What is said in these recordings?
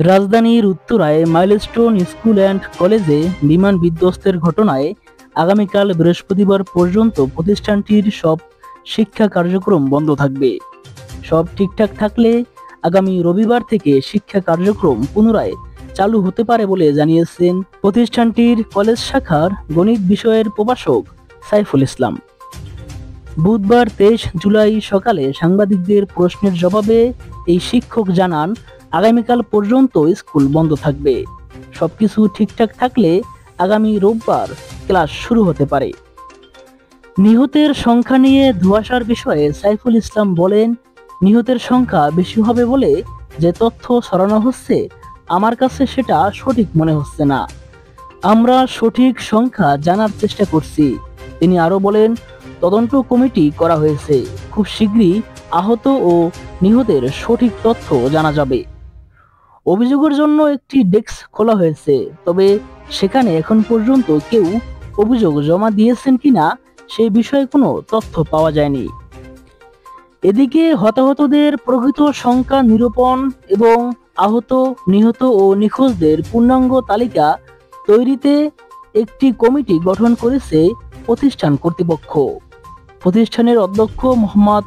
রাজধানীর উত্তরায় milestone school and কলেজে বিমান বিধ্বস্তের ঘটনায় আগামীকাল বৃহস্পতিবার পর্যন্ত প্রতিষ্ঠানটির সব শিক্ষা কার্যক্রম বন্ধ থাকবে। সব ঠিকঠাক থাকলে আগামী রবিবার থেকে শিক্ষা কার্যক্রম পুনরায় চালু হতে পারে বলে জানিয়েছেন প্রতিষ্ঠানটির কলেজ শাখার গণিত বিষয়ের প্রভাষক সাইফুল ইসলাম। বুধবার 23 জুলাই সকালে সাংবাদিকদের প্রশ্নের জবাবে এই শিক্ষক জানান, আগামীকাল পর্যন্ত স্কুল বন্ধ থাকবে। সবকিছু ঠিকঠাক থাকলে আগামী রোববার ক্লাস শুরু হতে পারে। নিহতের সংখ্যা নিয়ে ধোঁয়াশার বিষয়ে সাইফুল ইসলাম বলেন, নিহতের সংখ্যা বেশি হবে বলে যে তথ্য ছড়ানো হচ্ছে, আমার কাছে সেটা সঠিক মনে হচ্ছে না। আমরা সঠিক সংখ্যা জানার চেষ্টা করছি। তিনি আরো বলেন, তদন্ত কমিটি করা হয়েছে, খুব শীঘ্রই আহত ও নিহতের সঠিক তথ্য জানা যাবে। অভিযোগের জন্য একটি ডেস্ক খোলা হয়েছে, তবে সেখানে এখন পর্যন্ত কেউ অভিযোগ জমা দিয়েছেন কিনা সেই বিষয়ে কোনো তথ্য পাওয়া যায়নি। এদিকে হতাহতদের প্রকৃত সংখ্যা নিরূপণ এবং আহত, নিহত ও নিখোঁজদের পূর্ণাঙ্গ তালিকা তৈরিতে একটি কমিটি গঠন করেছে প্রতিষ্ঠান কর্তৃপক্ষ। প্রতিষ্ঠানের অধ্যক্ষ মোহাম্মদ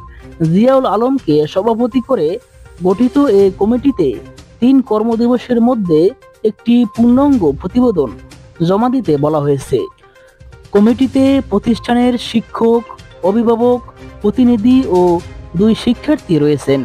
জিয়াউল আলমকে সভাপতি করে গঠিত এই কমিটিতে 3 কর্মদিবসের মধ্যে একটি পূর্ণাঙ্গ প্রতিবেদন জমা দিতে বলা হয়েছে। কমিটিতে প্রতিষ্ঠানের শিক্ষক, অভিভাবক, প্রতিনিধি ও 2 শিক্ষার্থী রয়েছেন।